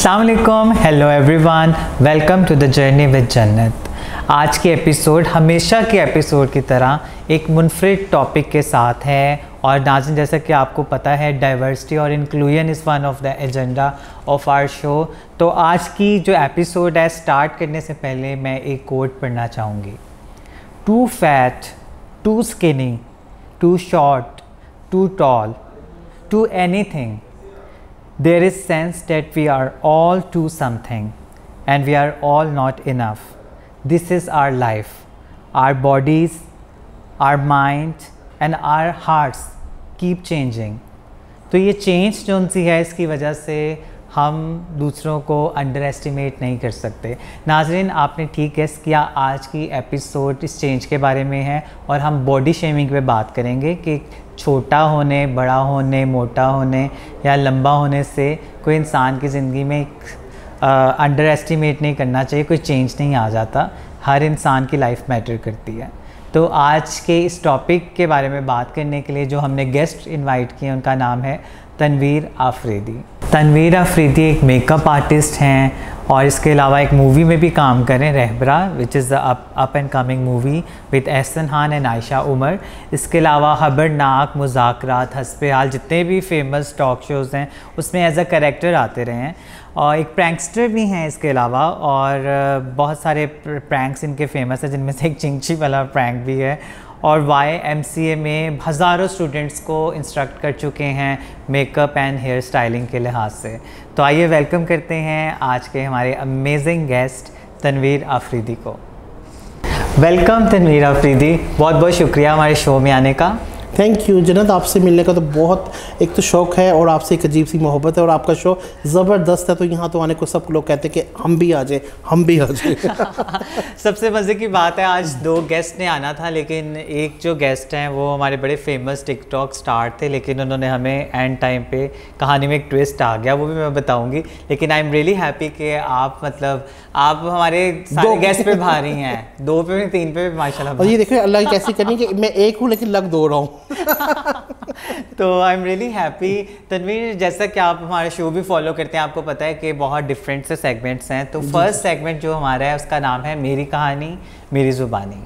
अस्सलाम वालेकुम, hello everyone, welcome to the journey with Jannat. आज के एपिसोड हमेशा के एपिसोड की तरह एक मुनफरिद टॉपिक के साथ है और नाज़रीन, जैसा कि आपको पता है डाइवर्सिटी और inclusion is one of the agenda of our show. तो आज की जो एपिसोड है स्टार्ट करने से पहले मैं एक कोट पढ़ना चाहूँगी। Too fat, too skinny, too short, too tall, too anything, there is sense that we are all to something and we are all not enough. This is our life. Our bodies, our mind and our hearts keep changing. तो ये change जो उनसी है इसकी वजह से हम दूसरों को अंडर एस्टिमेट नहीं कर सकते। नाजरीन, आपने ठीक गेस किया, आज की एपिसोड इस चेंज के बारे में है और हम बॉडी शेमिंग पे बात करेंगे कि छोटा होने, बड़ा होने, मोटा होने या लंबा होने से कोई इंसान की ज़िंदगी में अंडर एस्टिमेट नहीं करना चाहिए। कोई चेंज नहीं आ जाता, हर इंसान की लाइफ मैटर करती है। तो आज के इस टॉपिक के बारे में बात करने के लिए जो हमने गेस्ट इनवाइट किए उनका नाम है तनवीर आफरीदी। तनवीर आफरीदी एक मेकअप आर्टिस्ट हैं और इसके अलावा एक मूवी में भी काम करें, Rahbara, which is the up and coming movie with Ehsan Khan and Ayesha Omar. इसके अलावा खबरनाक, मुज़ाकरात, हस्बे हाल, जितने भी फेमस टॉक शोज़ हैं उसमें एज अ कैरेक्टर आते रहे हैं और एक प्रैंकस्टर भी हैं इसके अलावा। और बहुत सारे प्रैंक्स इनके फेमस हैं, जिनमें से एक चिंची वाला प्रैंक भी है। और YMCA में हज़ारों स्टूडेंट्स को इंस्ट्रक्ट कर चुके हैं मेकअप एंड हेयर स्टाइलिंग के लिहाज से। तो आइए वेलकम करते हैं आज के हमारे अमेजिंग गेस्ट तनवीर आफरीदी को। वेलकम तनवीर आफरीदी, बहुत बहुत शुक्रिया हमारे शो में आने का। थैंक यू जन्नत, आपसे मिलने का तो बहुत एक तो शौक़ है और आपसे एक अजीब सी मोहब्बत है और आपका शो ज़बरदस्त है। तो यहाँ तो आने को सब लोग कहते हैं कि हम भी आ जाए, हम भी आ जाए। सबसे मज़े की बात है, आज दो गेस्ट ने आना था लेकिन एक जो गेस्ट हैं वो हमारे बड़े फेमस टिकटॉक स्टार थे, लेकिन उन्होंने हमें एंड टाइम पे कहानी में एक ट्विस्ट आ गया, वो भी मैं बताऊँगी। लेकिन आई एम रियली हैप्पी कि आप आप हमारे सारे गेस्ट पे भारी हैं, दो पे भी, तीन पे भी माशाल्लाह। और ये देखिए अल्लाह की कैसी करनी कि मैं एक हूँ लेकिन लग दो रहा हूँ। तो I am really happy. Tanveer, जैसा कि आप हमारे शो भी फॉलो करते हैं, आपको पता है कि बहुत डिफरेंट से सेगमेंट्स हैं। तो फर्स्ट सेगमेंट जो हमारा है उसका नाम है मेरी कहानी मेरी ज़ुबानी।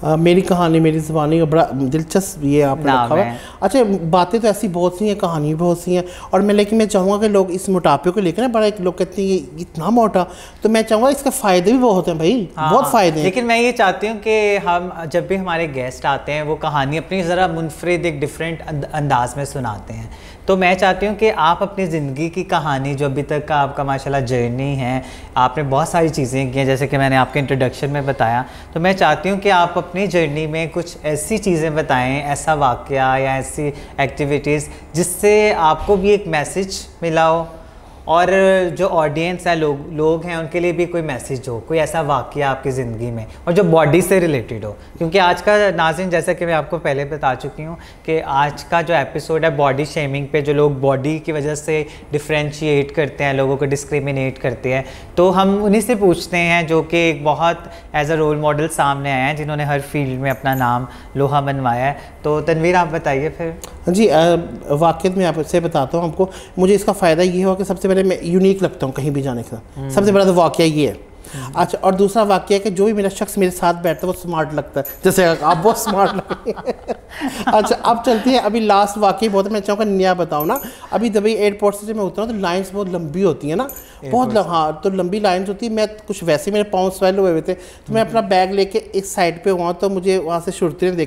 मेरी कहानी मेरी ज़ुबानी, और बड़ा दिलचस्प ये आपने रखा हुआ है। अच्छा, बातें तो ऐसी बहुत सी हैं, कहानी बहुत सी हैं। और लेकिन मैं चाहूँगा कि लोग इस मोटापे को लेकर ना, बड़ा एक लोग कहते हैं ये इतना मोटा, तो मैं चाहूँगा इसका फ़ायदे भी बहुत हैं भाई। हाँ, बहुत फ़ायदे हैं। लेकिन मैं ये चाहती हूँ कि हम जब भी हमारे गेस्ट आते हैं वो कहानी अपनी ज़रा मुनफरिद एक डिफरेंट अंदाज में सुनाते हैं। तो मैं चाहती हूँ कि आप अपनी ज़िंदगी की कहानी, जो अभी तक का आपका माशाल्लाह जर्नी है, आपने बहुत सारी चीज़ें की हैं जैसे कि मैंने आपके इंट्रोडक्शन में बताया, तो मैं चाहती हूँ कि आप अपनी जर्नी में कुछ ऐसी चीज़ें बताएं, ऐसा वाक़या या ऐसी एक्टिविटीज़ जिससे आपको भी एक मैसेज मिला हो और जो ऑडियंस है, लोग हैं, उनके लिए भी कोई मैसेज हो, कोई ऐसा वाक़या आपकी ज़िंदगी में और जो बॉडी से रिलेटेड हो। क्योंकि आज का नाज़रीन, जैसा कि मैं आपको पहले बता चुकी हूँ कि आज का जो एपिसोड है बॉडी शेमिंग पे, जो लोग बॉडी की वजह से डिफ्रेंशिएट करते हैं, लोगों को डिस्क्रिमिनेट करते हैं, तो हम उन्हीं से पूछते हैं जो कि एक बहुत एज अ रोल मॉडल सामने आए हैं, जिन्होंने हर फील्ड में अपना नाम लोहा मनवाया है। तो तनवीर, आप बताइए फिर। जी, वाक़ई मैं आपसे बताता हूँ आपको, मुझे इसका फ़ायदा ये हुआ कि सबसे पहले मैं यूनिक लगता हूँ कहीं भी जाने का, सबसे बड़ा तो वाक़या ये है। अच्छा, और दूसरा वाक़या है कि जो भी मेरा शख्स मेरे साथ बैठता है वो स्मार्ट लगता है, जैसे आप बहुत स्मार्ट लगते हैं। अच्छा, अब चलते हैं, अभी लास्ट वाक़ई बहुत मैं चाहूँगा नया बताऊँ ना। अभी दुबई एयरपोर्ट से जब मैं उतरा तो लाइन्स बहुत लंबी होती है ना, बहुत हाँ, तो लंबी लाइन्स होती है। मैं कुछ वैसे मेरे पाँव स्वेल हुए थे, तो मैं अपना बैग लेके एक साइड पे हुआ, तो मुझे वहाँ से शुरती ने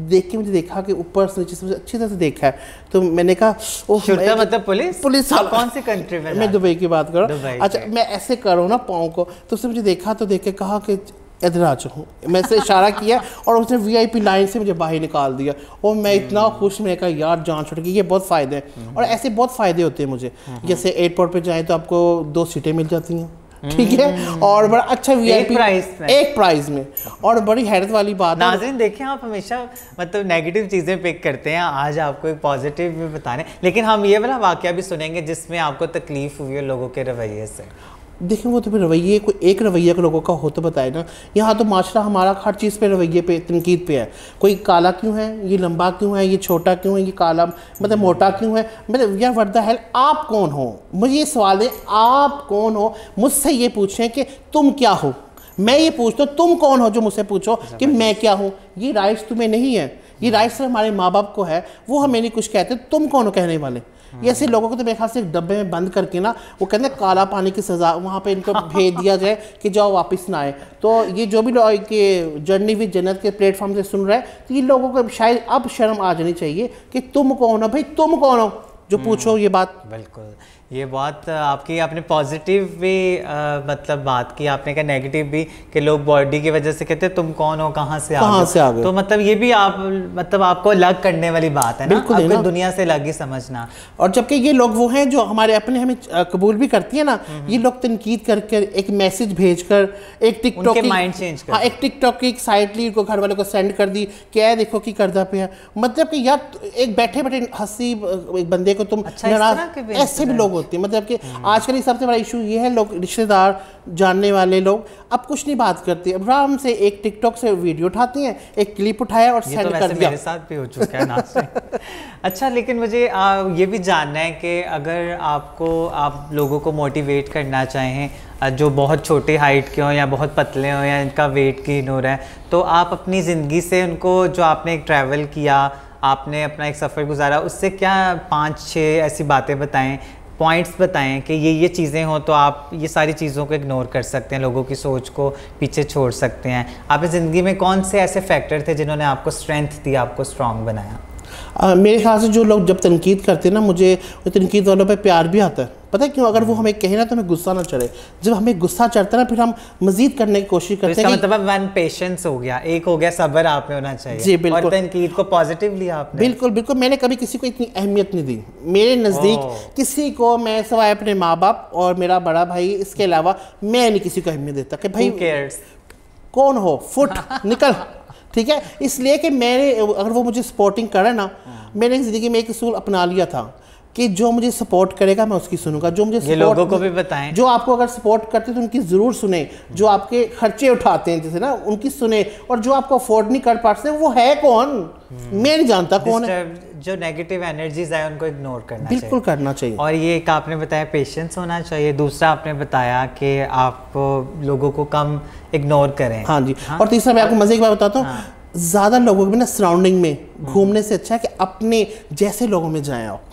देख के मुझे देखा कि ऊपर से नीचे से मुझे अच्छी तरह से देखा है। तो मैंने कहा शुरता मतलब पुलिस कौन सी कंट्री में? मैं दुबई की बात कर रहा हूँ। अच्छा, मैं ऐसे करूँ ना पाँव को, तो उसने मुझे देखा, तो देख के कहा कि इधर आ जाऊँ। मैं से इशारा किया और उसने VIP लाइन से मुझे बाहर निकाल दिया और मैं इतना खुश, मैंने कहा यार जान छुट गई। ये बहुत फ़ायदे हैं और ऐसे बहुत फ़ायदे होते हैं मुझे। जैसे एयरपोर्ट पे जाएँ तो आपको 2 सीटें मिल जाती हैं, ठीक है, और बड़ा अच्छा VIP एक प्राइस में। और बड़ी हैरत वाली बात है नाज़रीन, देखें आप हमेशा मतलब नेगेटिव चीज़ें पिक करते हैं, आज आपको एक पॉजिटिव भी बताने, लेकिन हम ये वाला वाक़या भी सुनेंगे जिसमें आपको तकलीफ़ हुई है लोगों के रवैये से। देखिए वो तो फिर रवैये, कोई एक रवैया के लोगों का हो तो बताए ना। यहाँ तो माशरा हमारा हर चीज़ पे रवैये पे तनकीद पे है। कोई काला क्यों है, ये लंबा क्यों है, ये छोटा क्यों है, ये काला मतलब मोटा क्यों है, मतलब यार व्हाट द हेल, आप कौन हो? मुझे ये सवाल है, आप कौन हो? मुझसे ये पूछें कि तुम क्या हो, मैं ये पूछता हूँ तुम कौन हो जो मुझसे पूछो कि मैं क्या हूँ। ये राइट्स तुम्हें नहीं है, ये राइट्स हमारे माँ बाप को है, वो हमें नहीं कुछ कहते, तुम कौन हो कहने वाले? ये ऐसे लोगों को तो मेरे ख्याल से एक डब्बे में बंद करके ना, वो कहते हैं काला पानी की सज़ा, वहाँ पे इनको भेज दिया जाए कि जाओ वापस ना आए। तो ये जो भी लोग के जर्नी विद जन्नत के प्लेटफॉर्म से सुन रहे हैं, तो ये लोगों को शायद अब शर्म आ जानी चाहिए कि तुम कौन हो भाई, तुम कौन हो जो पूछो ये बात। बिल्कुल, ये बहुत आपकी आपने पॉजिटिव भी मतलब बात की, आपने कहा नेगेटिव भी कि लोग बॉडी की वजह से कहते हैं तुम कौन हो, कहाँ से आ गए। तो मतलब ये भी आप मतलब आपको अलग करने वाली बात है ना, आपको दुनिया से अलग ही समझना। और जबकि ये लोग वो हैं जो हमारे अपने हमें कबूल भी करती है ना, ये लोग तनकीद करके एक मैसेज भेजकर एक टिकटॉक माइंड चेंज कर, हाँ एक टिकटॉक की एक साइट ली, उनको घर वालों को सेंड कर दी, क्या है देखो कि करदा पे है। मतलब कि यार एक बैठे बैठे हंसी एक बंदे को तुम नाराज, ऐसे भी लोग होते हैं। मतलब कि आजकल सबसे बड़ा इशू ये है, लोग रिश्तेदार जानने वाले लोग अब कुछ नहीं बात करते, आराम से एक टिकटॉक से वीडियो उठाती हैं, एक क्लिप उठाया और सेंड कर दिया। मेरे साथ भी हो चुका है ना अच्छा, लेकिन मुझे ये भी जानना है कि अगर आप लोगों को मोटिवेट करना चाहें जो बहुत छोटे हाइट के हों या बहुत पतले हों या इनका वेट गेन हो रहा है, तो आप अपनी ज़िंदगी से उनको, जो आपने एक ट्रैवल किया, आपने अपना एक सफ़र गुजारा, उससे क्या 5-6 ऐसी बातें बताएं, पॉइंट्स बताएं कि ये चीज़ें हों तो आप ये सारी चीज़ों को इग्नोर कर सकते हैं, लोगों की सोच को पीछे छोड़ सकते हैं। आपकी ज़िंदगी में कौन से ऐसे फैक्टर थे जिन्होंने आपको स्ट्रेंथ दी, आपको स्ट्रॉन्ग बनाया? मेरे ख्याल से जो लोग जब तनकीद करते हैं ना, मुझे वो तनकीद वालों पे प्यार भी आता है। पता है क्यों? अगर वो हमें कहे ना तो हमें गुस्सा ना चढ़े। जब हमें गुस्सा चढ़ता है ना, फिर हम मजीद करने की कोशिश करते हैं। मतलब वन पेशेंस हो गया, एक हो गया सब्र आप में होना चाहिए। जी बिल्कुल। और तनकीद को पॉजिटिव लिया आपने? बिल्कुल बिल्कुल। मैंने कभी किसी को इतनी अहमियत नहीं दी। मेरे नज़दीक किसी को, मैं सवाए अपने माँ बाप और मेरा बड़ा भाई, इसके अलावा मैं नहीं किसी को अहमियत देता कि भाई कौन हो, फुट निकल, ठीक है। इसलिए कि मैंने, अगर वो मुझे सपोर्टिंग करे ना, मैंने ज़िंदगी में एक असूल अपना लिया था कि जो मुझे सपोर्ट करेगा मैं उसकी सुनूंगा। जो मुझे ये लोगों को भी बताएं, जो आपको अगर सपोर्ट करते तो उनकी ज़रूर सुने, जो आपके खर्चे उठाते हैं जैसे ना, उनकी सुने, और जो आपको अफोर्ड नहीं कर पाते वो है कौन, मैं नहीं जानता कौन है। जो नेगेटिव एनर्जीज है उनको इग्नोर करना चाहिए, बिल्कुल करना चाहिए। और ये एक आपने बताया पेशेंस होना चाहिए, दूसरा आपने बताया कि आप लोगों को कम इग्नोर करें। हाँ जी। हाँ? और तीसरा मैं आपको मज़े की बात बताता हूँ, ज़्यादा लोगों में ना सराउंडिंग में घूमने से अच्छा है कि अपने जैसे लोगों में जाएं आप,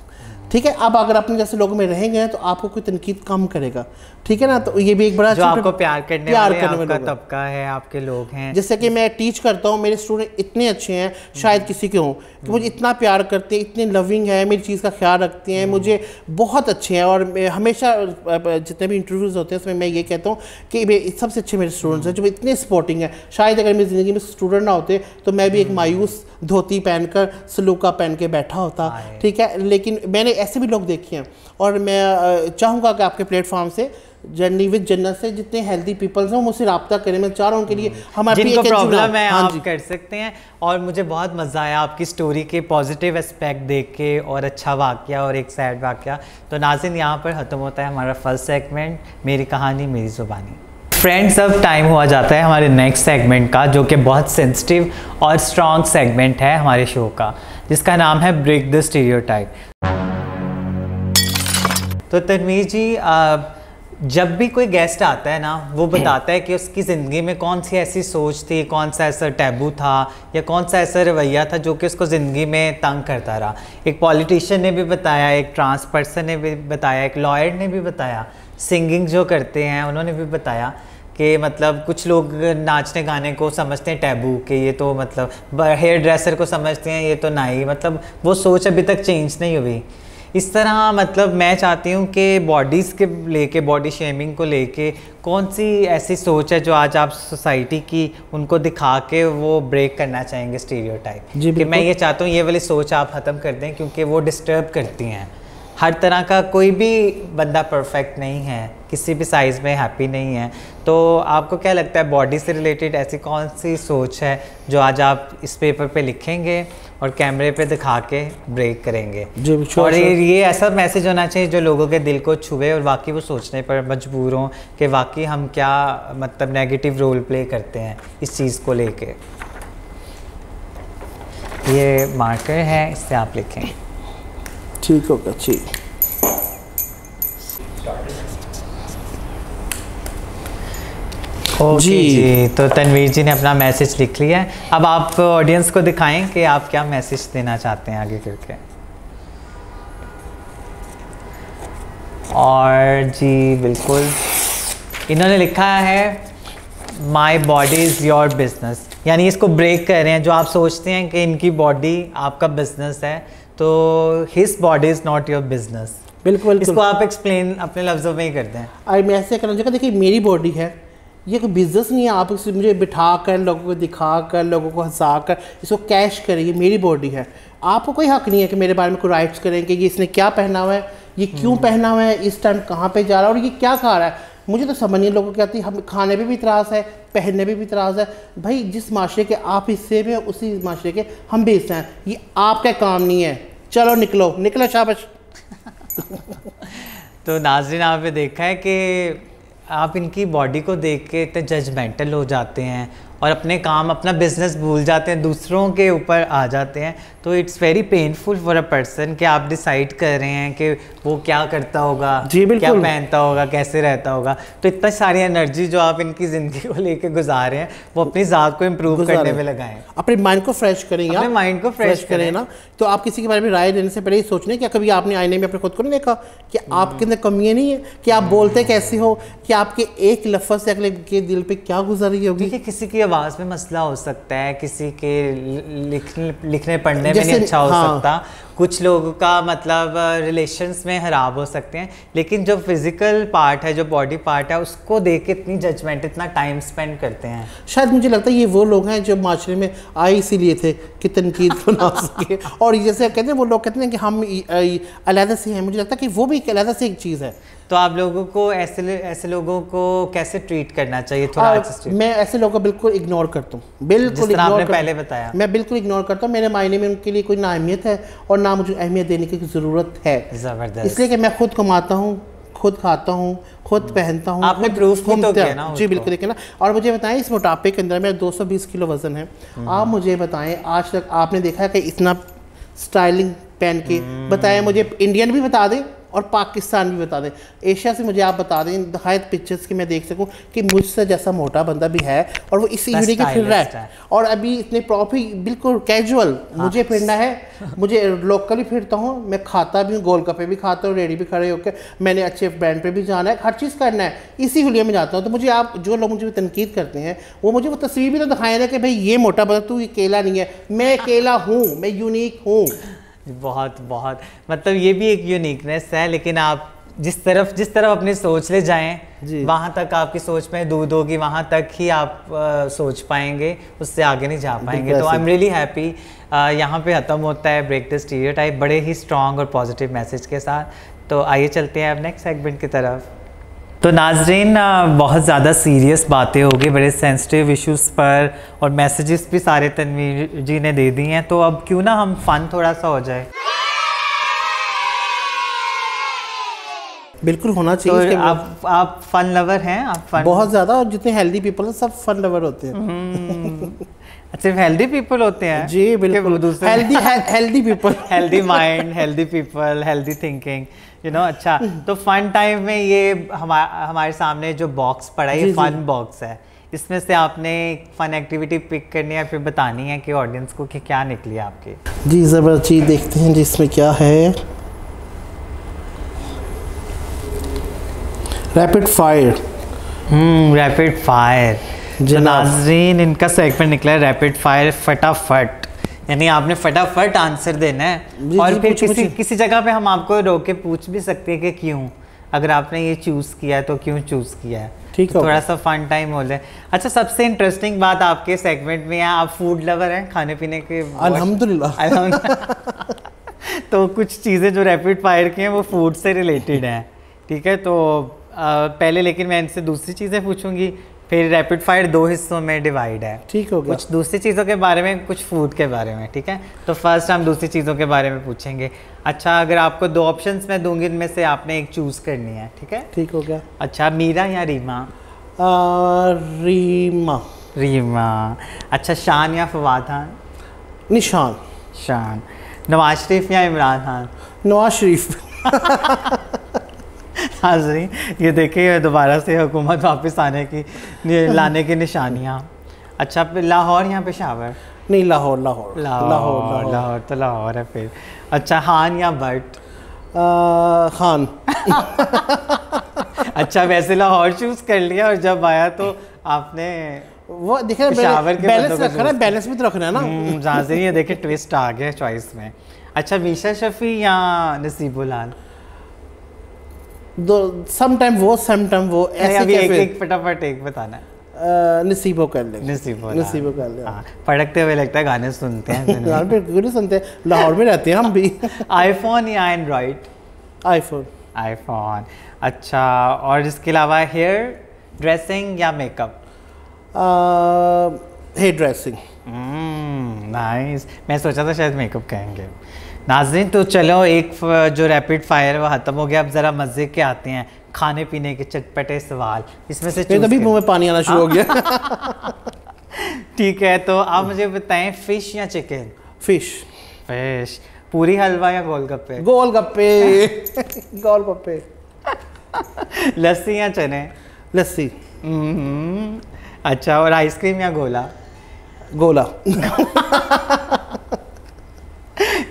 ठीक है। अब अगर अपने जैसे लोगों में रहेंगे तो आपको कोई तनकीद कम करेगा, ठीक है ना। तो ये भी एक बड़ा जो आपको प्यार करने वाले आपका तबका है, आपके लोग हैं। जैसे कि मैं टीच करता हूँ, मेरे स्टूडेंट इतने अच्छे हैं, शायद किसी के हों, कि मुझे इतना प्यार करते हैं, इतने लविंग है, मेरी चीज़ का ख्याल रखते हैं, मुझे बहुत अच्छे हैं। और हमेशा जितने भी इंटरव्यूज़ होते हैं उसमें मैं ये कहता हूँ कि सबसे अच्छे मेरे स्टूडेंट्स हैं जो इतने सपोर्टिंग हैं। शायद अगर मेरी ज़िंदगी में स्टूडेंट ना होते तो मैं भी एक मायूस धोती पहनकर सलूका पहन के बैठा होता, ठीक है। लेकिन मैंने ऐसे भी लोग देखे हैं, और मैं चाहूँगा कि आपके प्लेटफॉर्म से, जर्नी विद जन्नत से, जितने हेल्दी पीपल्स हैं वो मुझसे रब्ता करें। मैं चाह रहा हूँ उनके लिए हमारी जिनको प्रॉब्लम है आप कर सकते हैं। और मुझे बहुत मज़ा आया आपकी स्टोरी के पॉजिटिव एस्पेक्ट देख के, और अच्छा वाक़या और एक सैड वाक़या। तो नाज़रीन, यहाँ पर ख़त्म होता है हमारा फर्स्ट सेगमेंट, मेरी कहानी मेरी ज़ुबानी। फ्रेंड्स, अब टाइम हुआ जाता है हमारे नेक्स्ट सेगमेंट का, जो कि बहुत सेंसिटिव और स्ट्रॉन्ग सेगमेंट है हमारे शो का, जिसका नाम है ब्रेक द स्टीरियोटाइप। तो तनवीर जी, जब भी कोई गेस्ट आता है ना, वो बताता है कि उसकी ज़िंदगी में कौन सी ऐसी सोच थी, कौन सा ऐसा टैबू था, या कौन सा ऐसा रवैया था जो कि उसको ज़िंदगी में तंग करता रहा। एक पॉलिटिशियन ने भी बताया, एक ट्रांस पर्सन ने भी बताया, एक लॉयर ने भी बताया, सिंगिंग जो करते हैं उन्होंने भी बताया कि मतलब कुछ लोग नाचने गाने को समझते हैं टैबू, कि ये तो मतलब हेयर ड्रेसर को समझते हैं ये तो नहीं, मतलब वो सोच अभी तक चेंज नहीं हुई। इस तरह मतलब मैं चाहती हूँ कि बॉडीज़ के लेके, बॉडी शेमिंग को लेके कौन सी ऐसी सोच है जो आज आप सोसाइटी की उनको दिखा के वो ब्रेक करना चाहेंगे स्टीरियोटाइप? कि मैं ये चाहता हूँ ये वाली सोच आप ख़त्म कर दें, क्योंकि वो डिस्टर्ब करती हैं हर तरह का कोई भी बंदा परफेक्ट नहीं है, किसी भी साइज़ में हैप्पी नहीं है। तो आपको क्या लगता है बॉडी से रिलेटेड ऐसी कौन सी सोच है जो आज आप इस पेपर पे लिखेंगे और कैमरे पे दिखा के ब्रेक करेंगे? और ये ऐसा मैसेज होना चाहिए जो लोगों के दिल को छुए और वाकई वो सोचने पर मजबूर हों कि वाकई हम क्या मतलब नेगेटिव रोल प्ले करते हैं इस चीज़ को लेके। ये मार्कर है, इससे आप लिखें। ठीक होगा, ठीक। जी, तो तनवीर जी ने अपना मैसेज लिख लिया है। अब आप ऑडियंस को दिखाएं कि आप क्या मैसेज देना चाहते हैं आगे करके। और जी बिल्कुल, इन्होंने लिखा है my body is your business, यानी इसको ब्रेक कर रहे हैं। जो आप सोचते हैं कि इनकी बॉडी आपका बिजनेस है, तो his body is not your business. बिल्कुल, इसको आप एक्सप्लेन अपने लफ्ज़ों में ही कर दें। मैं ऐसे करना चाहिए, देखिए मेरी बॉडी है, ये कोई बिजनेस नहीं है। आप इसे मुझे बिठा कर, लोगों को दिखा कर, लोगों को हंसा कर इसको कैश करें, ये मेरी बॉडी है। आपको कोई हक नहीं है कि मेरे बारे में कोई राइट्स करें कि ये इसने क्या पहना हुआ है, ये क्यों पहना हुआ है, इस टाइम कहाँ पे जा रहा है और ये क्या खा रहा है। मुझे तो समझ नहीं, लोगों की आती है, हम खाने पे भी इतराज़ है, पहनने पे भी इतराज़ है। भाई जिस माशरे के आप हिस्से में, उसी माशरे के हम भी हिस्से हैं। ये आपका काम नहीं है, चलो निकलो निकलो, शाबाश। तो नाज़रीन, आपने देखा है कि आप इनकी बॉडी को देख के इतने जजमेंटल हो जाते हैं और अपने काम, अपना बिजनेस भूल जाते हैं, दूसरों के ऊपर आ जाते हैं। तो it's very painful for a person कि आप डिसाइड कर रहे हैं कि वो क्या करता होगा, क्या पहनता होगा, कैसे रहता होगा। तो इतना सारी एनर्जी जो आप इनकी ज़िंदगी को लेके गुजार रहे हैं, वो अपनी ज़ात को इम्प्रूव करने में लगाएं, अपने माइंड को फ्रेश करेंगे, अपने माइंड को फ्रेश करें ना। तो आप किसी के बारे में राय देने से पहले ही सोचने, क्या कभी आपने आईने में अपने खुद को नहीं देखा कि आपके अंदर कमियाँ नहीं है, कि आप बोलते कैसे हो, कि आपके एक लफ्ज़ से अगले के दिल पे क्या गुजर रही होगी। देखिए, किसी की आवाज़ में मसला हो सकता है, किसी के लिखने पढ़ने में नहीं अच्छा हो सकता, कुछ लोगों का मतलब रिलेशंस में खराब हो सकते हैं। लेकिन जो फिजिकल पार्ट है, जो बॉडी पार्ट है, उसको देख के इतनी जजमेंट, इतना टाइम स्पेंड करते हैं। शायद मुझे लगता है ये वो लोग हैं जो माशरे में आए इसीलिए थे कि तनकीद को ना सके। और जैसे कहते हैं वो लोग कहते हैं कि हम अलहदा से हैं, मुझे लगता है कि वो भी एक अलहदा से एक चीज़ है। तो आप लोगों को ऐसे लोगों को कैसे ट्रीट करना चाहिए? थोड़ा मैं ऐसे लोगों को बिल्कुल इग्नोर करता हूँ, बिल्कुल इग्नोर। आपने पहले बताया, मैं बिल्कुल इग्नोर करता हूँ। मेरे मायने में उनके लिए कोई ना अहमियत है और ना मुझे अहमियत देने की ज़रूरत है। ज़बरदस्त। इसलिए कि मैं खुद कमाता हूँ, खुद खाता हूँ, खुद पहनता हूँ। आपने प्रूफ तो किया ना? जी बिल्कुल, देखिए ना। और मुझे बताएं, इस मोटापे के अंदर मेरा 220 किलो वज़न है। आप मुझे बताएं, आज तक आपने देखा है कि इतना स्टाइलिंग पहन के? बताएं मुझे, इंडियन भी बता दें और पाकिस्तान भी बता दें, एशिया से मुझे आप बता दें दिखायत पिक्चर्स की मैं देख सकूं कि मुझसे जैसा मोटा बंदा भी है और वो इसी यूनिक के फिर रहा है। और अभी इतने प्रॉपर बिल्कुल कैजुअल मुझे फिरना है, मुझे लोकली फिरता हूँ, मैं खाता भी हूँ, गोलगप्पे भी खाता हूँ, रेडी भी खड़े होकर, मैंने अच्छे ब्रांड पे भी जाना है, हर चीज़ करना है, इसी हुलिया में जाता हूँ। तो मुझे आप जो लोग मुझे तनकीद करते हैं वो मुझे वो तस्वीर भी तो दिखाए ना कि भाई ये मोटा बंदा, तू अकेला नहीं है, मैं अकेला हूँ, मैं यूनिक हूँ। बहुत बहुत मतलब ये भी एक यूनिकनेस है। लेकिन आप जिस तरफ अपनी सोच ले जाएं, वहाँ तक आपकी सोच में दूध होगी, वहाँ तक ही आप सोच पाएंगे, उससे आगे नहीं जा पाएंगे। तो आई एम रियली हैप्पी। यहाँ पे ख़त्म होता है ब्रेक द स्टीरियोटाइप बड़े ही स्ट्रॉन्ग और पॉजिटिव मैसेज के साथ। तो आइए चलते हैं अब नेक्स्ट सेगमेंट की तरफ। तो नाजरीन, बहुत ज़्यादा सीरियस बातें होगी, बड़े सेंसिटिव इश्यूज़ पर, और मैसेजेस भी सारे तनवीर जी ने दे दी हैं। तो अब क्यों ना हम फन थोड़ा सा हो जाए। बिल्कुल होना चाहिए। तो आप फन लवर हैं? आप फन बहुत ज़्यादा, और जितने हेल्दी पीपल हैं सब फन लवर होते हैं। सिर्फ हेल्दी पीपल होते हैं? जी बिल्कुल, healthy people, healthy mind, healthy people, healthy thinking, you know. अच्छा, तो फन टाइम में ये हमारे सामने जो बॉक्स पड़ा है, ये फन बॉक्स है। इसमें से आपने फन एक्टिविटी पिक करनी है, फिर बतानी है कि ऑडियंस को कि क्या निकली आपकी। जी ज़बरदस्त चीज़, देखते हैं जिसमें क्या है। Rapid fire. Rapid fire. नाज़रीन, इनका सेगमेंट निकला है रैपिड फायर, फटाफट, यानी आपने फटाफट आंसर देना है। और फिर किसी जगह पे हम आपको रोक के पूछ भी सकते हैं कि क्यों, अगर आपने ये चूज़ किया है तो क्यों चूज़ किया है। ठीक है, थोड़ा सा फन टाइम हो जाए। अच्छा, सबसे इंटरेस्टिंग बात आपके सेगमेंट में है, आप फूड लवर हैं, खाने पीने के? अल्हम्दुलिल्लाह। तो कुछ चीज़ें जो रैपिड फायर की हैं वो फूड से रिलेटेड हैं, ठीक है। तो पहले लेकिन मैं इनसे दूसरी चीज़ें पूछूंगी, फिर रैपिड फायर 2 हिस्सों में डिवाइड है, ठीक हो गया। कुछ दूसरी चीज़ों के बारे में, कुछ फूड के बारे में, ठीक है। तो फर्स्ट हम दूसरी चीज़ों के बारे में पूछेंगे। अच्छा, अगर आपको 2 ऑप्शंस मैं दूंगी, इनमें से आपने एक चूज़ करनी है, ठीक है। ठीक हो गया। अच्छा, मीरा या रीमा? रीमा। रीमा। अच्छा, शान या फवाद खान? निशान। शान। नवाज शरीफ या इमरान खान? नवाज शरीफ। हाज़रीन, ये देखिए दोबारा से हुकूमत वापस लाने की निशानियाँ। अच्छा, लाहौर या पेशावर? नहीं, लाहौर लाहौर लाहौर लाहौर तो लाहौर है फिर। अच्छा, खान या भट्ट? खान। अच्छा, वैसे लाहौर चूज़ कर लिया और जब आया तो आपने वो देखिए बैलेंस रखना है, बैलेंस भी तो रखना है ना। जहाँ ये देखिए ट्विस्ट आ गया चॉइस में। अच्छा, मीशा शफी या नसीबुलाल? दो, समटाइम वो ऐसे अभी कैसे? एक फटाफट एक बताना है। नसीबो कर ले। नसीबो कर ले। हाँ, पढ़कते हुए लगता है गाने सुनते हैं। गाने पे सुनते हैं, लाहौर में रहते हैं हम भी। आईफोन या एंड्रॉइड? आईफोन। आईफोन। अच्छा, और इसके अलावा हेयर ड्रेसिंग या मेकअप? Hair dressing. नाइस, मैं सोचा था शायद मेकअप कहेंगे। नाज़रीन, तो चलो एक जो रैपिड फायर वो ख़त्म हो गया, अब ज़रा मज़े के आते हैं खाने पीने के चटपटे सवाल। इसमें से तभी मुंह में पानी आना शुरू हो गया। ठीक है, तो आप मुझे बताएं, फ़िश या चिकन? फिश। फिश। पूरी हलवा या गोलगप्पे? गोलगप्पे। गोलगप्पे। लस्सी या चने? लस्सी। अच्छा, और आइसक्रीम या गोला? गोला।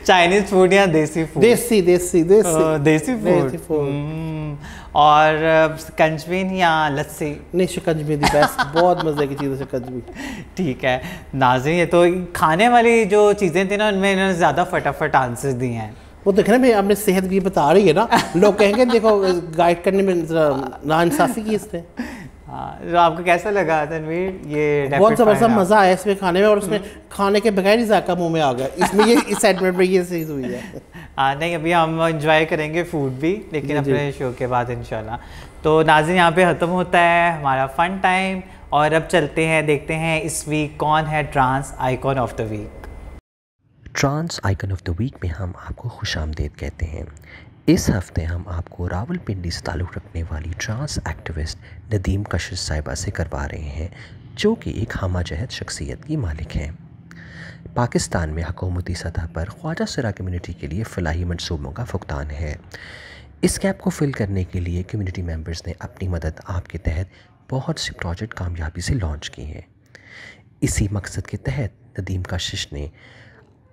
चाइनीज फूड या देसी फूड? देसी देसी देसी देसी फूड। और शिकंजबी या लस्सी? नहीं, शिकंजबी दी बेस्ट। बहुत मजे की चीज़ है शिकंजबी। ठीक है नाज़रीन, ये तो खाने वाली जो चीज़ें थी ना, उनमें इन्होंने ज़्यादा फटाफट आंसर दिए हैं। वो देखना भाई, आपने सेहत की बता रही है ना, लोग कहेंगे देखो गाइड करने में नाइंसाफ़ी की इसने। हाँ, तो आपको कैसा लगा तनवीर ये? बहुत ज़बरदस्त मज़ा आया इसमें खाने में, और उसमें खाने के बगैर ही जायका मुंह में आ गया इसमें। ये इस सेगमेंट में ये चीज़ हुई है। हाँ, नहीं, अभी हम इंजॉय करेंगे फूड भी, लेकिन अपने शो के बाद इंशाल्लाह। तो नाज़रीन, यहाँ पे ख़त्म होता है हमारा फ़न टाइम, और अब चलते हैं, देखते हैं इस वीक कौन है trans icon of the week. Trans icon of the week में हम आपको खुशामदीद कहते हैं। इस हफ्ते हम आपको रावलपिंडी से ताल्लुक़ रखने वाली ट्रांस एक्टिविस्ट नदीम कशिश साहिबा से करवा रहे हैं, जो कि एक हमाजहत शख्सियत की मालिक हैं। पाकिस्तान में हुकूमती सतह पर ख्वाजा सरा कम्युनिटी के लिए फ़लाही मनसूबों का फुकदान है। इस गैप को फिल करने के लिए कम्युनिटी मेंबर्स ने अपनी मदद आपके तहत बहुत से प्रोजेक्ट कामयाबी से लॉन्च किए हैं। इसी मकसद के तहत नदीम कशिश ने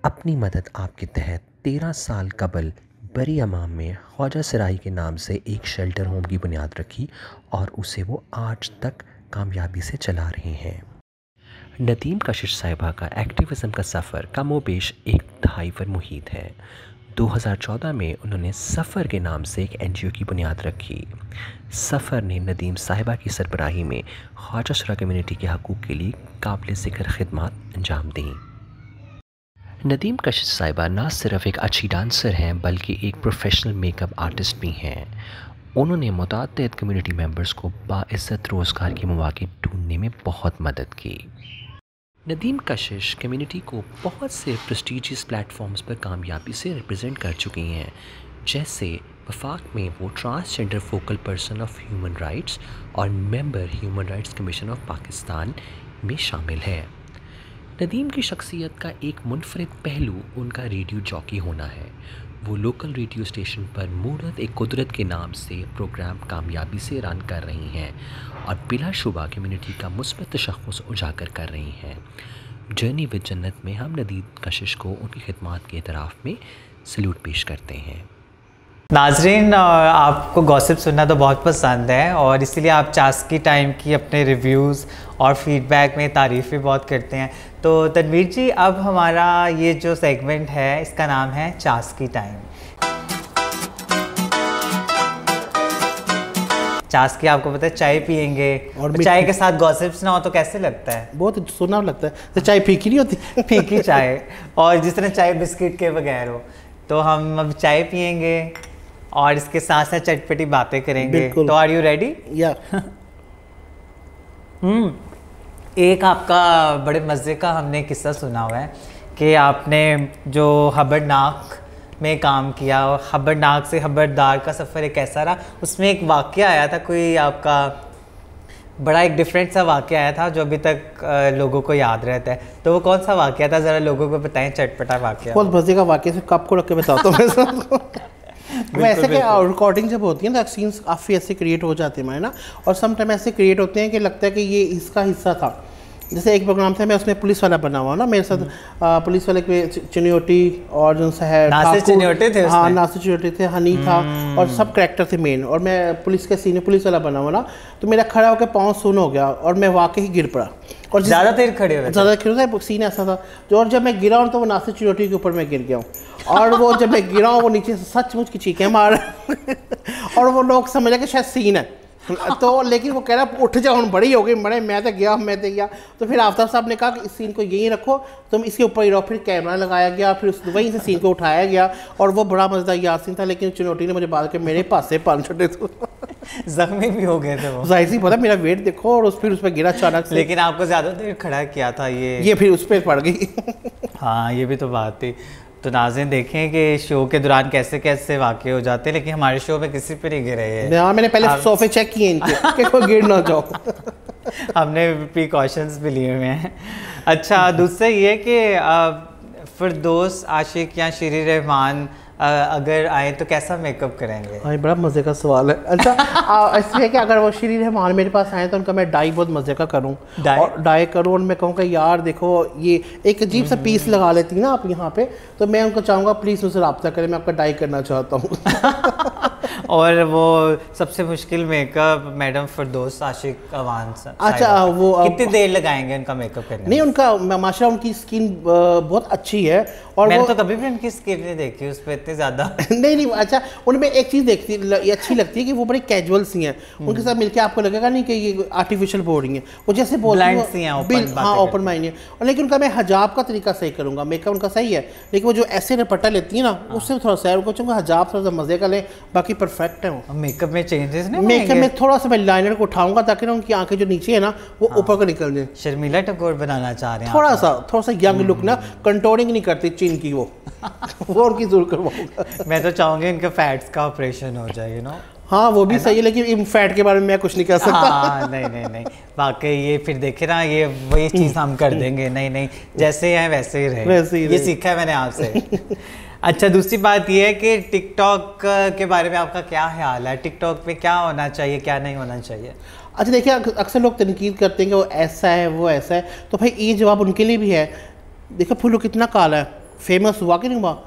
अपनी मदद आपके तहत 13 साल कबल बरी अमाम में ख्वाजा सराई के नाम से एक शेल्टर होम की बुनियाद रखी, और उसे वो आज तक कामयाबी से चला रहे हैं। नदीम कशिश साहिबा का एक्टिविज़म का सफ़र कमोबेश एक दहाई पर मुहित है। 2014 में उन्होंने सफ़र के नाम से एक NGO की बुनियाद रखी। सफ़र ने नदीम साहिबा की सरबराही में ख्वाजा सरा कम्युनिटी के हकूक़ के लिए काबिल ज़िक्र खिदमात अंजाम दी। नदीम कशिश साहिबा न सिर्फ एक अच्छी डांसर हैं, बल्कि एक प्रोफेशनल मेकअप आर्टिस्ट भी हैं। उन्होंने मुतअद्दिद कम्युनिटी मेंबर्स को बाइज़्ज़त रोज़गार के मौके ढूंढने में बहुत मदद की। नदीम कशिश कम्युनिटी को बहुत से प्रेस्टीजियस प्लेटफॉर्म्स पर कामयाबी से रिप्रेजेंट कर चुकी हैं, जैसे वफाक में वो transgender focal person of human rights और member human rights commission of Pakistan में शामिल है। नदीम की शख्सियत का एक मुनफरिद पहलू उनका रेडियो जॉकी होना है। वो लोकल रेडियो स्टेशन पर मूरत एक कुदरत के नाम से प्रोग्राम कामयाबी से रन कर रही हैं और बिलाशुबा कम्युनिटी का मुस्बत तशख़्ख़ुस उजागर कर रही हैं। जर्नी विद जन्नत में हम नदीम कशिश को उनकी खिदमात के एतराफ़ में सल्यूट पेश करते हैं। नाजरीन, आपको गॉसिप सुनना तो बहुत पसंद है, और इसीलिए आप चास्की टाइम की अपने रिव्यूज़ और फीडबैक में तारीफ़ भी बहुत करते हैं। तो तनवीर जी, अब हमारा ये जो सेगमेंट है इसका नाम है चास्की टाइम। चास्की आपको पता है, चाय पियेंगे और चाय के साथ गॉसिप्स ना हो तो कैसे लगता है? बहुत सुना लगता है। तो चाय फीकी नहीं होती? फीकी चाय, और जिस तरह चाय बिस्किट के बगैर हो। तो हम अब चाय पियेंगे और इसके साथ साथ चटपटी बातें करेंगे। तो आर यू रेडी? या एक आपका बड़े मज़े का हमने किस्सा सुना हुआ है कि आपने जो हबरनाक में काम किया और हबरनाक से हबरदार का सफ़र एक ऐसा रहा, उसमें एक वाक़या आया था, कोई आपका बड़ा एक डिफरेंट सा वाक़या आया था जो अभी तक लोगों को याद रहता है। तो वो कौन सा वाक़या था, ज़रा लोगों को बताएं, चटपटा वाक़या। बहुत मज़े का वाक़या से कप को रख के बताता हूँ मैं वैसे कि रिकॉर्डिंग जब होती है ना, सीन्स काफ़ी ऐसे क्रिएट हो जाते हैं ना, और सम टाइम ऐसे क्रिएट होते हैं कि लगता है कि ये इसका हिस्सा था। जैसे एक प्रोग्राम था, मैं उसमें पुलिस वाला बना हुआ ना, मेरे साथ पुलिस वाले के चिन्योटी और जो सा है नासिर चिन्योटी थे, हाँ नासिर चिन्योटी थे, हनी था और सब कैरेक्टर थे मेन, और मैं पुलिस के सीनियर पुलिस वाला बना हुआ ना, तो मेरा खड़ा होकर पाँव सुन हो गया और मैं वाकई ही गिर पड़ा। और ज़्यादा देर खड़े हुए, ज़्यादा खड़े था, सीन ऐसा था जो, और जब मैं गिरा हूँ तो वो नासिर चिन्योटी के ऊपर मैं गिर गया हूँ, और वो जब मैं गिरा हूँ वो नीचे से सचमुच की चीखें मार और वो लोग समझ रहे कि शायद सीन है तो, लेकिन वो कह रहा उठ जाओ, हम बड़ी हो गई, बड़े मैं तो गया। तो फिर आफ्ताब साहब ने कहा कि इस सीन को यहीं रखो, तुम इसके ऊपर ही रहो। फिर कैमरा लगाया गया, फिर वहीं से सीन को उठाया गया, और वो बड़ा मज़ेदार याद सीन था। लेकिन चिन्योटी ने मुझे बात के मेरे पास से पान छटे थे जख्मी भी हो गए थे वो, जाहिर सी पता, मेरा वेट देखो, और फिर उस पर गिरा अचानक से। लेकिन आपको ज़्यादा देर खड़ा किया था ये फिर उस पर पड़ गई हाँ, ये भी तो बात थी। तो नाज़रीन देखें कि शो के दौरान कैसे कैसे वाक़े हो जाते हैं, लेकिन हमारे शो में किसी पे नहीं गिरे हैं। हाँ, मैंने पहले सोफे चेक किए इनके कि कोई गिर ना जाओ हमने प्रिकॉशंस भी लिए हुए हैं। अच्छा, दूसरा ये कि फिरदौस आशिक या श्री रहमान अगर आए तो कैसा मेकअप करेंगे? हाँ, बड़ा मज़े का सवाल है। अच्छा इसलिए कि अगर वो श्री रहमान मेरे पास आए तो उनका मैं डाई बहुत मज़े का करूँ, और डाई करूँ, और मैं कहूँगा यार देखो ये एक अजीब सा पीस लगा लेती ना आप यहाँ पे, तो मैं उनको चाहूँगा प्लीज़ मुझसे रब्ता करें, मैं आपका डाई करना चाहता हूँ और वो सबसे मुश्किल मेकअप मैडम फिरदौस आशिक अवान। अच्छा, वो कितनी देर लगाएंगे उनका मेकअप करने? नहीं, उनका माशाल्लाह उनकी स्किन बहुत अच्छी है, और मैंने तो कभी भी उनकी स्किन नहीं देखी उस पर इतनी ज़्यादा नहीं, अच्छा उनमें एक चीज़ अच्छी लगती है कि वो बड़ी कैजुअल सी हैं, उनके साथ मिलके आपको लगेगा नहीं कि ये आर्टिफिशियल बोल रही हैं, वो जैसे बोलती हैं हाँ ओपन माइंड है। और लेकिन उनका मैं हजाब का तरीका सही करूँगा, मेकअप उनका सही है, लेकिन वो जो ऐसे रपटा लेती है ना, उससे थोड़ा सा उनको चाहूँगा हजाब थोड़ा सा मज़े का लें, बाकी परफेक्ट है वो। मेकअप में चेंजेस नहीं, मेकअप में थोड़ा सा मैं लाइनर को उठाऊंगा ताकि ना उनकी आंखें जो नीचे है ना वो ऊपर को निकल जाए। शर्मिला टैगोर बनाना चाह रहे हैं थोड़ा सा यंग लुक ना, कंटोरिंग नहीं करती चिन की वो उनकी जरूर करवाऊंगा मैं तो चाहूँगी इनका फैट्स का ऑपरेशन हो जाए, यू नो। हाँ, वो भी सही है, लेकिन इन फैट के बारे में मैं कुछ नहीं कह सकता। हाँ, नहीं वाकई ये फिर देखे ना, ये वही चीज़ हम कर देंगे। नहीं जैसे हैं वैसे ही रहे, ये सीखा है मैंने आपसे। अच्छा, दूसरी बात ये है कि टिकटॉक के बारे में आपका क्या ख्याल है? टिकटॉक पे क्या होना चाहिए, क्या नहीं होना चाहिए? अच्छा देखिए, अक्सर लोग तनकीद करते हैं कि वो ऐसा है वो ऐसा है, तो भाई ये जवाब उनके लिए भी है। देखो फुल्लू कितना काला है, फेमस हुआ कि नहीं हुआ,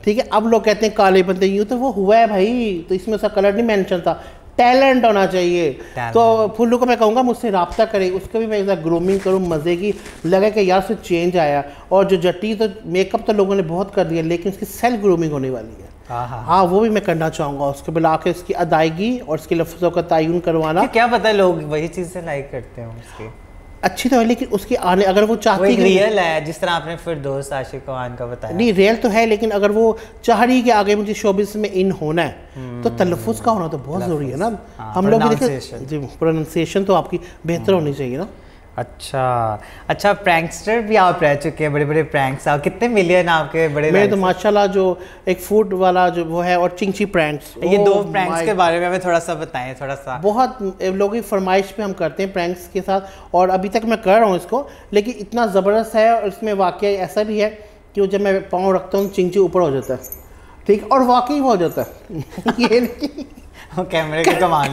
ठीक है। अब लोग कहते हैं काले बंदे यूँ, तो वो हुआ है भाई, तो इसमें उसका कलर नहीं मेंशन था, टैलेंट होना चाहिए। तो फुल्लू को मैं कहूँगा मुझसे रब्ता करे, उसको भी मैं एक ग्रूमिंग करूँ, मज़े की लगे कि यार से चेंज आया। और जो जट्टी तो मेकअप तो लोगों ने बहुत कर दिया, लेकिन उसकी सेल्फ ग्रूमिंग होने वाली है। हाँ, वो भी मैं करना चाहूँगा, उसको बुला के उसकी अदायगी और उसके लफ्ज़ों का तयन करवाना। क्या पता लोग वही चीज़ें लाइक करते हैं उसकी, अच्छी तो है, लेकिन उसके आने अगर वो चाहती है, रियल है जिस तरह आपने फिरदौस आशिक अवान का बताया, नहीं रियल तो है, लेकिन अगर वो चाह रही है कि आगे मुझे शोबिस में इन होना है, तो तलफ़ुज़ का होना तो बहुत ज़रूरी है ना। हम लोग जी, प्रोनाउंसिएशन तो आपकी बेहतर होनी चाहिए ना। अच्छा, प्रैंकस्टर भी आप रह चुके हैं, बड़े बड़े प्रैंक्स, आप कितने मिलियन आपके बड़े? मेरे तो माशाल्लाह जो एक फूड वाला जो वो है, और चिंची प्रैंक्स, ये दो प्रैंक्स के बारे में हमें थोड़ा सा बताएं, थोड़ा सा। बहुत लोगों की फरमाइश पे हम करते हैं प्रैंक्स के साथ, और अभी तक मैं कर रहा हूँ इसको, लेकिन इतना ज़बरदस्त है। और इसमें वाकया ऐसा भी है कि जब मैं पाँव रखता हूँ चिंची ऊपर हो जाता है, ठीक, और वाकई हो जाता है ये नहीं कैमरे का कमाल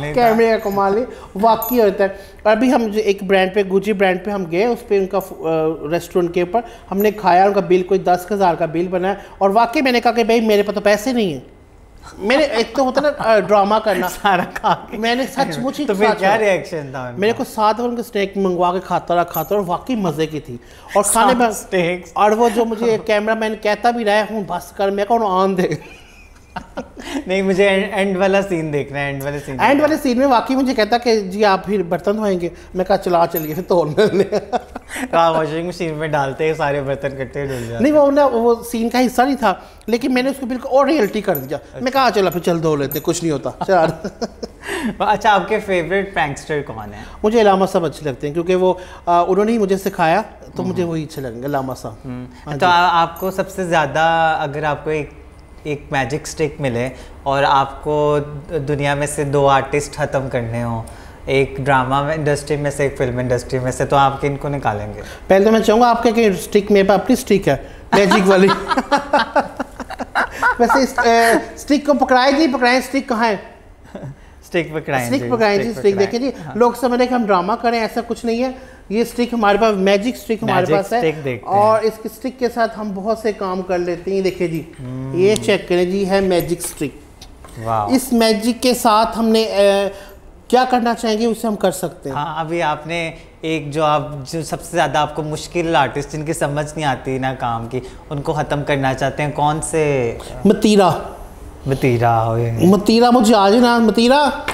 नहीं, वाकई होता है। और अभी हम एक ब्रांड पे, गुची ब्रांड पे हम गए, उस पर उनका रेस्टोरेंट के ऊपर हमने खाया, उनका बिल कोई 10,000 का बिल बनाया, और वाकई मैंने कहा कि भाई मेरे पास तो पैसे नहीं है। मेरे एक तो होता ना ड्रामा करना, सारा खा के मैंने सचमुच ही, तो फिर क्या रिएक्शन था मेरे को 7 उनके स्टेक मंगवा के खाता रहा, और वाकई मज़े की थी। और खाने में स्टेक्स, और वो जो मुझे कैमरा मैन कहता भी रहा हूँ बस कर, मैं कहूँ आन दे नहीं, मुझे एंड वाला सीन देखना है। एंड वाले सीन में वाकई मुझे कहता कि जी आप फिर बर्तन धोएंगे, मैं कहा चलिए फिर तोड़ ले तो आप वॉशिंग मशीन में डालते हैं सारे बर्तन इकट्ठे धुल जाते? नहीं, वो ना वो सीन का हिस्सा नहीं था, लेकिन मैंने उसको बिल्कुल और रियलिटी कर दिया। मैं कहा चलो फिर चल धो लेते, कुछ नहीं होता चल। अच्छा, आपके फेवरेट प्रैंकस्टर कौन है? मुझे लामा साहब अच्छे लगते हैं, क्योंकि वो उन्होंने ही मुझे सिखाया, तो मुझे वही अच्छे लगेंगे, लामा साहब। तो आपको सबसे ज़्यादा, अगर आपको एक मैजिक स्टिक मिले और आपको दुनिया में से 2 आर्टिस्ट ख़त्म करने हो, एक ड्रामा इंडस्ट्री में से, एक फिल्म इंडस्ट्री में से, तो आप किनको निकालेंगे? पहले तो मैं चाहूँगा आपके कि स्टिक, मेरे पास अपनी स्टिक है मैजिक वाली। वैसे स्टिक को पकड़ाए नहीं पकड़ाए, स्टिक कहाँ है? स्टिक पकड़ाएं, स्टिक पकड़ाएं जी, स्टिक देखिए जी। हाँ। लोग समझ रहे कि हम ड्रामा करें, ऐसा कुछ नहीं है। ये स्टिक हमारे पास, मैजिक स्टिक हमारे पास है, और इस स्टिक के साथ हम बहुत से काम कर लेते हैं। देखिए जी, ये चेक करें जी, है मैजिक स्टिक। इस मैजिक के साथ हमने क्या करना चाहेंगे उसे हम कर सकते हैं। हाँ, अभी आपने एक जो सबसे ज़्यादा आपको मुश्किल आर्टिस्ट, जिनकी समझ नहीं आती ना काम की, उनको ख़त्म करना चाहते हैं, कौन से? मतीरा मुझे आज ना, मतीरा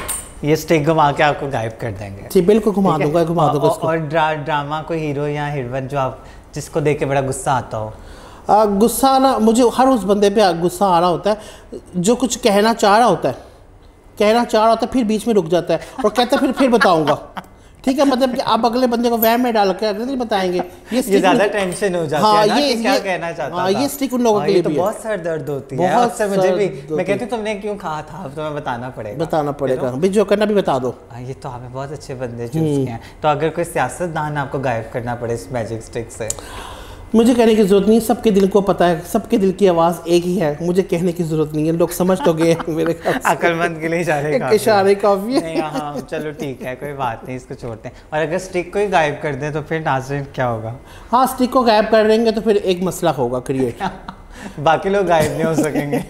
ये स्टिक घुमा के आपको गायब कर देंगे जी, बिल्कुल घुमा दूंगा उसको। और ड्रामा कोई हीरो या हीरोइन जिसको देख के बड़ा गुस्सा आता हो? गुस्सा ना, मुझे हर उस बंदे पे गुस्सा आ रहा होता है जो कुछ कहना चाह रहा होता है, फिर बीच में रुक जाता है और कहता है फिर बताऊंगा। ठीक है, मतलब कि आप अगले बंदे को वहम में डाल के अगले दिन बताएंगे। ये ज़्यादा टेंशन हो जाती है ना कि क्या कहना चाहता था। ये स्टिक उन लोगों के लिए तो बहुत सर दर्द होती है अक्सर मुझे भी। मैं कहती हूँ तुमने क्यों कहा था, अब तुम्हें बताना पड़ेगा भी, जो करना भी बता दो। ये तो आपने बहुत अच्छे बंदे चूज किए हैं। तो अगर कोई सियासतदान आपको गायब करना पड़े इस मैजिक स्टिक से? मुझे कहने की ज़रूरत नहीं है, सबके दिल को पता है, सबके दिल की आवाज़ एक ही है, मुझे कहने की ज़रूरत नहीं है, लोग समझ तो गए मेरे अक्लमंद के लिए इशारे काफ़ी है। हाँ, चलो ठीक है, कोई बात नहीं, इसको छोड़ते हैं। और अगर स्टिक को ही गायब कर दें तो फिर नाज़रीन क्या होगा? हाँ, स्टिक को गायब कर देंगे तो फिर एक मसला होगा क्रिएट। बाकी लोग गायब नहीं हो सकेंगे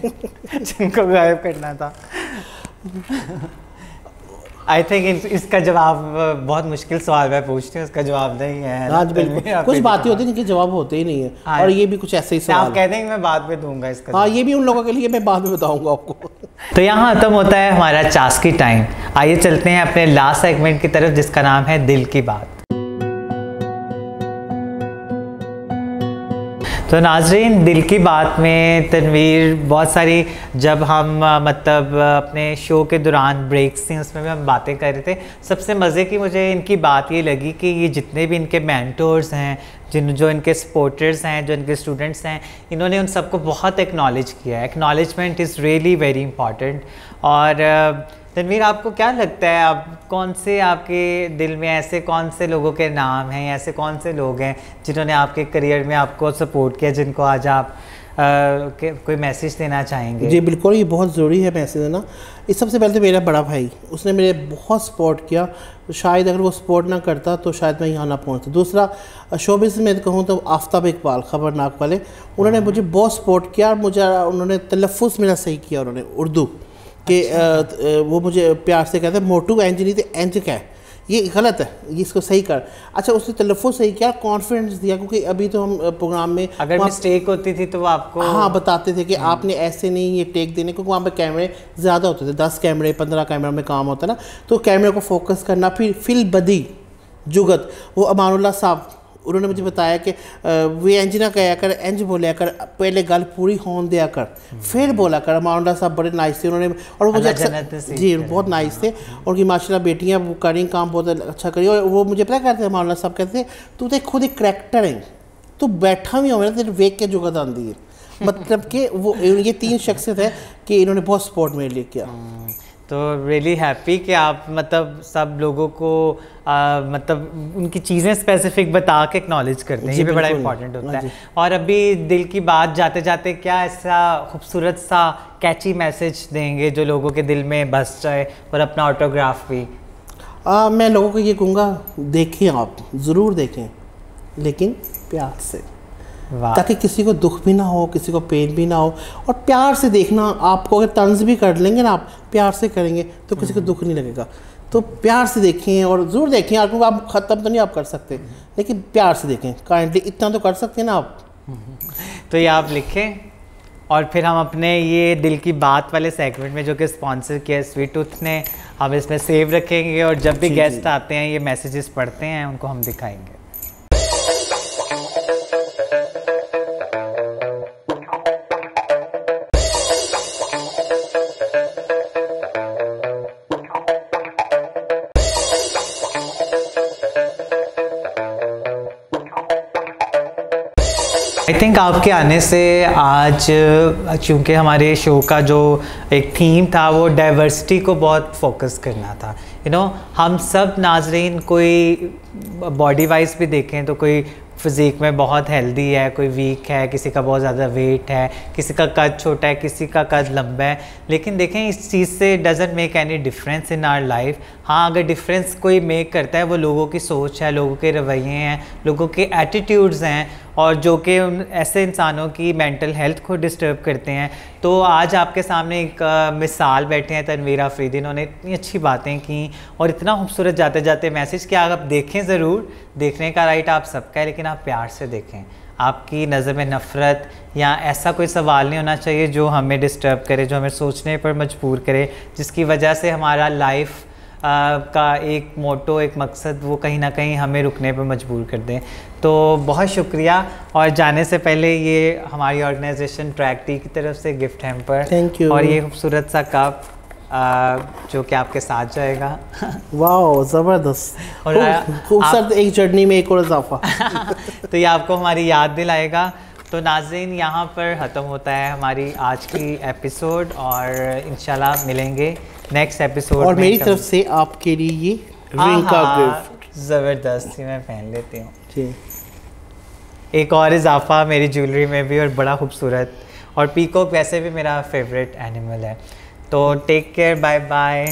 जिनको गायब करना था। आई थिंक इसका जवाब, बहुत मुश्किल सवाल मैं पूछती हूँ, इसका जवाब नहीं है। आज बिल्कुल कुछ बातें होती हैं जिनके जवाब होते ही नहीं है। हाँ, और ये भी कुछ ऐसे ही सवाल आप कह देंगे मैं बाद में दूंगा इसका। हाँ, ये भी उन लोगों के लिए मैं बाद में बताऊंगा आपको। तो यहाँ खत्म होता है हमारा चास्की टाइम। आइए चलते हैं अपने लास्ट सेगमेंट की तरफ, जिसका नाम है दिल की बात। तो नाजरीन, दिल की बात में तनवीर बहुत सारी, जब हम मतलब अपने शो के दौरान ब्रेक्स थी उसमें भी हम बातें कर रहे थे, सबसे मज़े की मुझे इनकी बात ये लगी कि ये जितने भी इनके मेंटर्स हैं, जो इनके सपोर्टर्स हैं, जो इनके स्टूडेंट्स हैं, इन्होंने उन सबको बहुत एक्नॉलेज किया है। Acknowledgement is really very important. और तनवीर, आपको क्या लगता है, आप कौन से, आपके दिल में ऐसे कौन से लोगों के नाम हैं, ऐसे कौन से लोग हैं जिन्होंने आपके करियर में आपको सपोर्ट किया, जिनको आज आप कोई मैसेज देना चाहेंगे? जी बिल्कुल, ये बहुत ज़रूरी है मैसेज देना। इस सबसे पहले तो मेरा बड़ा भाई, उसने मेरे बहुत सपोर्ट किया। शायद अगर वो सपोर्ट ना करता तो शायद मैं यहाँ ना पहुँचता। दूसरा, शोबिज़ में कहूँ तो आफ्ताब इकबाल, खबरनाक वाले, उन्होंने मुझे बहुत सपोर्ट किया। मुझे उन्होंने तलफ़ुज़ मेरा सही किया, उन्होंने उर्दू कि वो मुझे प्यार से कहते हैं मोटू एंज नहीं तो एंज क्या है, ये गलत है, ये इसको सही कर। अच्छा, उसने तलफ़ुज़ सही किया, कॉन्फिडेंस दिया, क्योंकि अभी तो हम प्रोग्राम में अगर मिस्टेक होती थी तो वो आपको हाँ बताते थे कि आपने ऐसे नहीं ये टेक देने, क्योंकि वहाँ पे कैमरे ज़्यादा होते थे, 10 कैमरे 15 कैमरा में काम होता है ना, तो कैमरे को फोकस करना। फिर फिल बदी जुगत, वो अमानुल्लाह साहब, उन्होंने मुझे बताया कि वे इंज ना कहा कर, इंज बोलिया कर, पहले गल पूरी होने दिया कर, फिर बोला कर। अमानुल्लाह साहब बड़े नाइस थे उन्होंने, और मुझे जी बहुत नाइस थे। उनकी माशाल्लाह बेटियां वो करेंगे काम बहुत अच्छा करी। और वो मुझे पता करते अमानुल्लाह साहब कहते तू तो खुद एक करैक्टर है, तू बैठा भी हो ना तेरे वेख के जुगत आती है। मतलब कि वो ये 3 शख्सियत है कि इन्होंने बहुत सपोर्ट मेरे लिए किया। तो रियली हैप्पी कि आप मतलब सब लोगों को मतलब उनकी चीज़ें स्पेसिफिक बता के एक्नॉलेज करते हैं, ये भी बड़ा इंपॉर्टेंट होता है। और अभी दिल की बात जाते जाते क्या ऐसा खूबसूरत सा कैची मैसेज देंगे जो लोगों के दिल में बस जाए, और अपना ऑटोग्राफ भी? मैं लोगों को ये कहूँगा, देखें, आप ज़रूर देखें, लेकिन प्यार से, ताकि किसी को दुख भी ना हो, किसी को पेन भी ना हो। और प्यार से देखना, आपको अगर तंज भी कर लेंगे ना, आप प्यार से करेंगे तो किसी को दुख नहीं लगेगा। तो प्यार से देखें, और ज़रूर देखें, क्योंकि आप ख़त्म तो नहीं आप कर सकते, लेकिन प्यार से देखें, काइंडली, इतना तो कर सकते हैं ना आप। तो ये आप लिखें, और फिर हम अपने ये दिल की बात वाले सेगमेंट में, जो कि स्पॉन्सर किया स्वीट टूथ ने, हम इसमें सेव रखेंगे, और जब भी गेस्ट आते हैं ये मैसेजेस पढ़ते हैं उनको हम दिखाएंगे। आई थिंक आपके आने से आज, चूँकि हमारे शो का जो एक थीम था वो डाइवर्सिटी को बहुत फोकस करना था, हम सब नाजरीन कोई बॉडी वाइज भी देखें तो कोई फिज़िक में बहुत हेल्दी है, कोई वीक है, किसी का बहुत ज़्यादा वेट है, किसी का कद छोटा है, किसी का कद लंबा है, लेकिन देखें इस चीज़ से doesn't make any difference in our life. हाँ, अगर डिफरेंस कोई मेक करता है वो लोगों की सोच है, लोगों के रवैये हैं, लोगों के एटीट्यूड्स हैं, और जो कि ऐसे इंसानों की मेंटल हेल्थ को डिस्टर्ब करते हैं। तो आज आपके सामने एक मिसाल बैठे हैं तनवीर आफरीदी, इन्होंने इतनी अच्छी बातें की और इतना खूबसूरत जाते जाते मैसेज किया। आप देखें ज़रूर, देखने का राइट आप सबका है, लेकिन आप प्यार से देखें। आपकी नज़र में नफ़रत या ऐसा कोई सवाल नहीं होना चाहिए जो हमें डिस्टर्ब करे, जो हमें सोचने पर मजबूर करे, जिसकी वजह से हमारा लाइफ का एक मोटो, एक मकसद वो कहीं ना कहीं हमें रुकने पर मजबूर कर दें। तो बहुत शुक्रिया। और जाने से पहले ये हमारी ऑर्गेनाइजेशन ट्रैक टी की तरफ से गिफ्ट हैम्पर, थैंक यू, और ये खूबसूरत सा कप जो कि आपके साथ जाएगा। वाह, ज़बरदस्त। और खूबसूरत एक जर्नी में एक और इजाफा। तो ये आपको हमारी याद दिलाएगा। तो नाज़रीन, यहाँ पर ख़त्म होता है हमारी आज की एपिसोड, और इंशाल्लाह मिलेंगे नेक्स्ट एपिसोड। और मेरी तरफ से आपके लिए ये रिंग का गिफ्ट ज़बरदस्त, मैं पहन लेती हूँ जी। एक और इजाफा मेरी ज्वेलरी में भी, और बड़ा खूबसूरत। और पीकॉक वैसे भी मेरा फेवरेट एनिमल है। तो टेक केयर, बाय बाय।